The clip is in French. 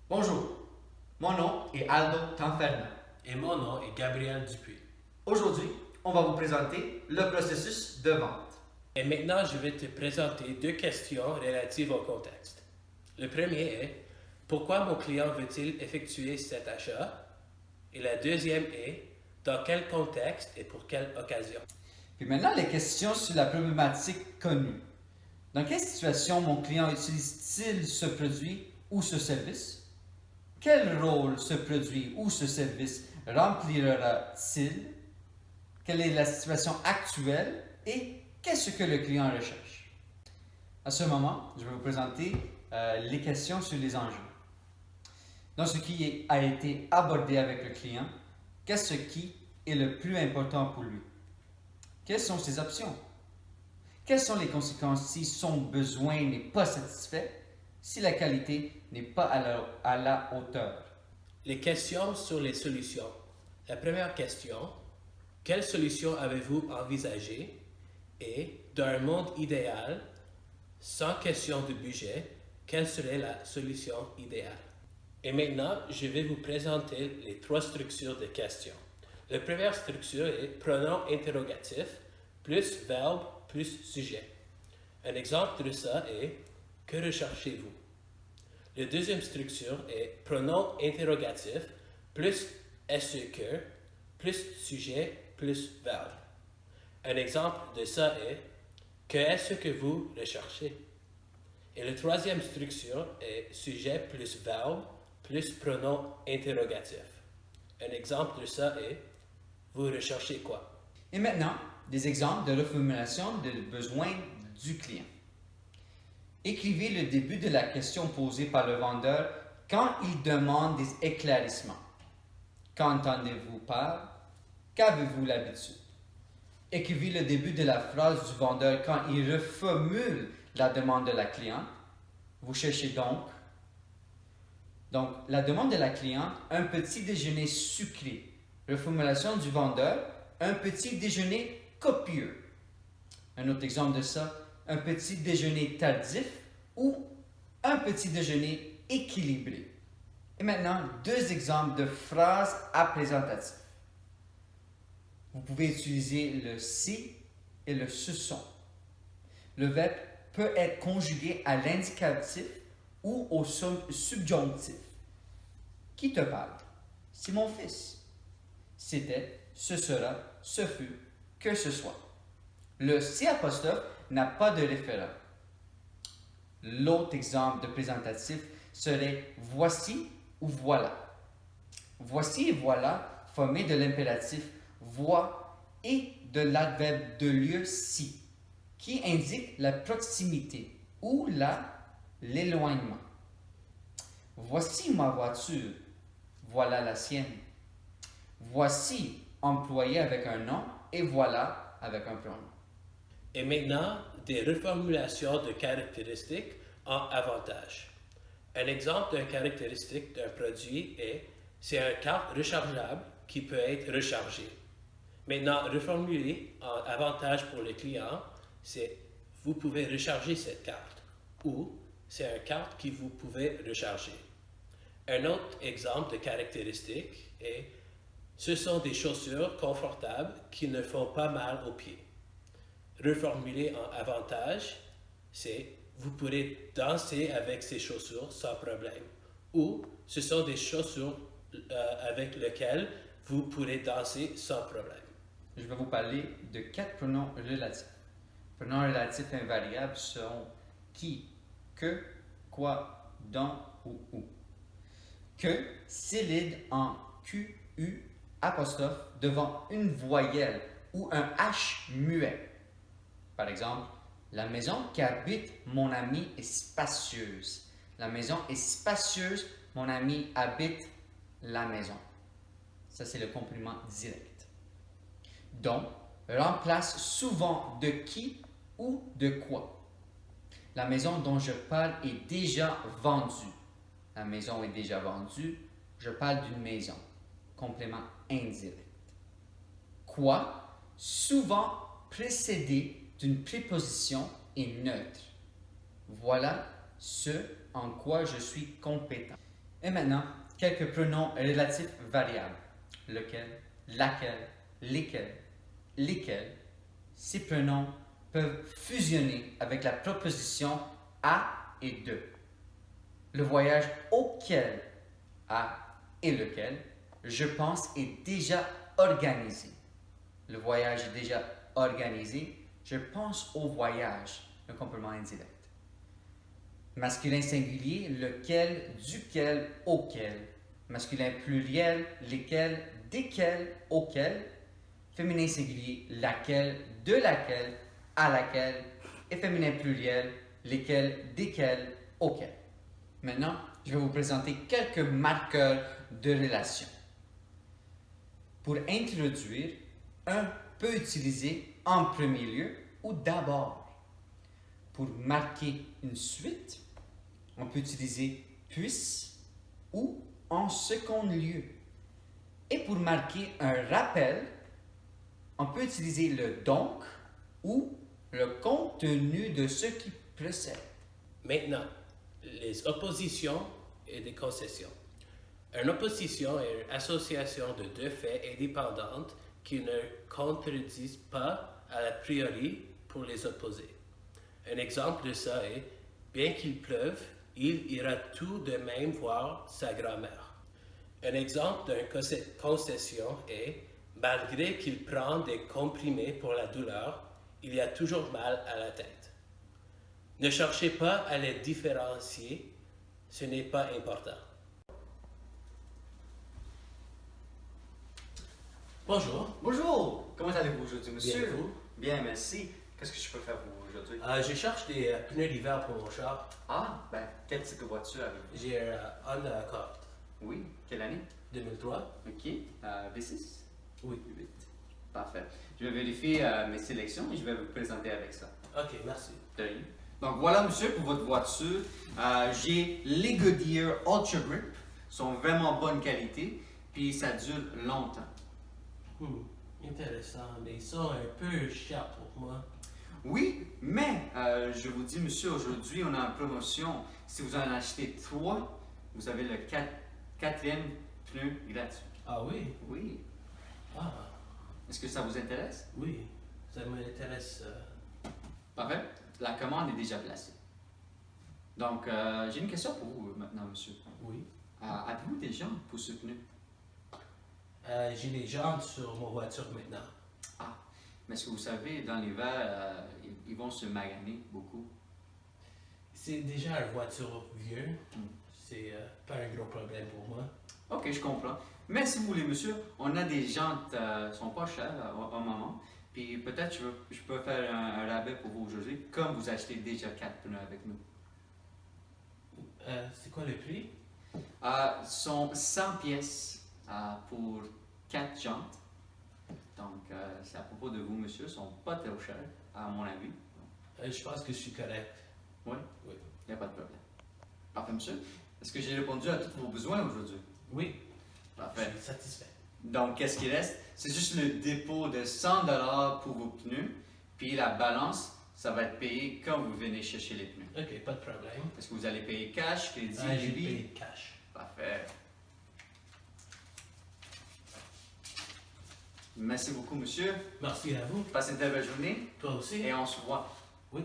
Bonjour, mon nom est Aldo Tanferna. Et mon nom est Gabriel Dupuis. Aujourd'hui, on va vous présenter le processus de vente. Et maintenant, je vais te présenter deux questions relatives au contexte. Le premier est, pourquoi mon client veut-il effectuer cet achat? Et la deuxième est, dans quel contexte et pour quelle occasion? Puis maintenant, les questions sur la problématique connue. Dans quelle situation mon client utilise-t-il ce produit ou ce service? Quel rôle ce produit ou ce service remplira-t-il? Quelle est la situation actuelle et qu'est-ce que le client recherche? À ce moment, je vais vous présenter les questions sur les enjeux. Dans ce qui a été abordé avec le client, qu'est-ce qui est le plus important pour lui? Quelles sont ses options? Quelles sont les conséquences si son besoin n'est pas satisfait, si la qualité n'est pas à la hauteur? Les questions sur les solutions. La première question, quelle solution avez-vous envisagée? Et dans un monde idéal, sans question de budget, quelle serait la solution idéale? Et maintenant, je vais vous présenter les trois structures de questions. La première structure est pronom interrogatif plus verbe plus sujet. Un exemple de ça est que recherchez-vous? La deuxième structure est pronom interrogatif plus est-ce que plus sujet plus verbe. Un exemple de ça est que est-ce que vous recherchez? Et la troisième structure est sujet plus verbe plus pronom interrogatif. Un exemple de ça est vous recherchez quoi? Et maintenant, des exemples de reformulation de besoins du client. Écrivez le début de la question posée par le vendeur quand il demande des éclaircissements. Qu'entendez-vous par? Qu'avez-vous l'habitude? Écrivez le début de la phrase du vendeur quand il reformule la demande de la cliente. Vous cherchez donc. Donc, la demande de la cliente, un petit déjeuner sucré. Reformulation du vendeur, un petit déjeuner copieux. Un autre exemple de ça, un petit déjeuner tardif ou un petit déjeuner équilibré. Et maintenant, deux exemples de phrases apprésentatives. Vous pouvez utiliser le si et le ce sont. Le verbe peut être conjugué à l'indicatif ou au subjonctif. Qui te parle? C'est mon fils. C'était, ce sera, ce fut, que ce soit. Le si apostrophe n'a pas de référent. L'autre exemple de présentatif serait voici ou voilà. Voici et voilà formés de l'impératif vois et de l'adverbe de lieu si, qui indique la proximité ou l'éloignement. Voici ma voiture, voilà la sienne. Voici employé avec un nom et voilà avec un pronom. Et maintenant, des reformulations de caractéristiques en avantage. Un exemple d'une caractéristique d'un produit est c'est une carte rechargeable qui peut être rechargée. Maintenant, reformuler en avantage pour le client, c'est vous pouvez recharger cette carte ou c'est une carte que vous pouvez recharger. Un autre exemple de caractéristique est ce sont des chaussures confortables qui ne font pas mal aux pieds. Reformuler en avantage, c'est vous pourrez danser avec ces chaussures sans problème. Ou ce sont des chaussures avec lesquelles vous pourrez danser sans problème. Je vais vous parler de 4 pronoms relatifs. Pronoms relatifs invariables sont qui, que, quoi, dont ou où. Que s'élide en Q, U, apostrophe devant une voyelle ou un H muet. Par exemple, la maison qu'habite mon ami est spacieuse. La maison est spacieuse, mon ami habite la maison. Ça, c'est le complément direct. Donc, remplace souvent de qui ou de quoi. La maison dont je parle est déjà vendue. La maison est déjà vendue, je parle d'une maison. Complément indirect. Quoi, souvent précédé d'une préposition et neutre. Voilà ce en quoi je suis compétent. Et maintenant, quelques pronoms relatifs variables. Lequel, laquelle, lesquels, lesquels. Ces pronoms peuvent fusionner avec la proposition à et de. Le voyage auquel, à et lequel, je pense, est déjà organisé. Le voyage est déjà organisé. Je pense au voyage, le complément indirect. Masculin singulier, lequel, duquel, auquel. Masculin pluriel, lesquels, desquels, auquel. Féminin singulier, laquelle, de laquelle, à laquelle. Et féminin pluriel, lesquels, desquels, auquel. Maintenant, je vais vous présenter quelques marqueurs de relation. Pour introduire, un peut utiliser en premier lieu ou d'abord. Pour marquer une suite, on peut utiliser puisse ou en second lieu. Et pour marquer un rappel, on peut utiliser le donc ou le contenu de ce qui précède. Maintenant, les oppositions et des concessions. Une opposition est une association de deux faits indépendantes qui ne contredisent pas à la priori pour les opposer. Un exemple de ça est, bien qu'il pleuve, il ira tout de même voir sa grand-mère. Un exemple d'une concession est, malgré qu'il prend des comprimés pour la douleur, il y a toujours mal à la tête. Ne cherchez pas à les différencier, ce n'est pas important. Bonjour. Bonjour, comment allez-vous aujourd'hui, monsieur? Bien, vous? Bien, merci. Qu'est-ce que je peux faire pour vous aujourd'hui? Je cherche des pneus d'hiver pour mon char. Ah, ben, quel type de voiture avez-vous? J'ai un Honda Accord Oui, quelle année? 2003. Ok, V6? Oui. 8. Parfait. Je vais vérifier mes sélections et je vais vous présenter avec ça. Ok, merci. De rien. Donc voilà, monsieur, pour votre voiture. J'ai les Goodyear Ultra Grip. Ils sont vraiment bonne qualité, puis ça dure longtemps. Intéressant, mais ils sont un peu chers pour moi. Oui, mais je vous dis, monsieur, aujourd'hui, on a une promotion. Si vous en achetez 3, vous avez le quatrième pneu gratuit. Ah oui? Oui. Ah, Est-ce que ça vous intéresse? oui. Ça m'intéresse. Parfait. La commande est déjà placée. Donc, j'ai une question pour vous maintenant, monsieur. Oui. Avez-vous des jantes pour ce pneu? J'ai les jantes sur ma voiture maintenant. Ah, mais ce que vous savez, dans l'hiver, ils vont se maganer beaucoup. C'est déjà une voiture vieux. Mm. C'est pas un gros problème pour moi. Ok, je comprends. Mais si vous voulez, monsieur, on a des jantes qui sont pas chères au moment. Puis peut-être je peux faire un rabais pour vous aujourd'hui, comme vous achetez déjà 4 pneus avec nous. C'est quoi le prix? Sont 100 pièces pour 4 jantes. Donc, c'est à propos de vous, monsieur. Ils sont pas trop chers, à mon avis. Je pense que je suis correct. Oui? Oui. Il n'y a pas de problème. Parfait, monsieur. Est-ce que j'ai répondu à tous vos besoins aujourd'hui? Oui. Parfait. Je suis satisfait. Donc, qu'est-ce qui reste? C'est juste le dépôt de 100$ pour vos pneus. Puis la balance, ça va être payé quand vous venez chercher les pneus. Ok, pas de problème. Est-ce que vous allez payer cash, crédit, J'ai débit? payé cash. Parfait. Merci beaucoup, monsieur. Merci à vous. Passez une très belle journée Toi aussi. et on se voit. Oui.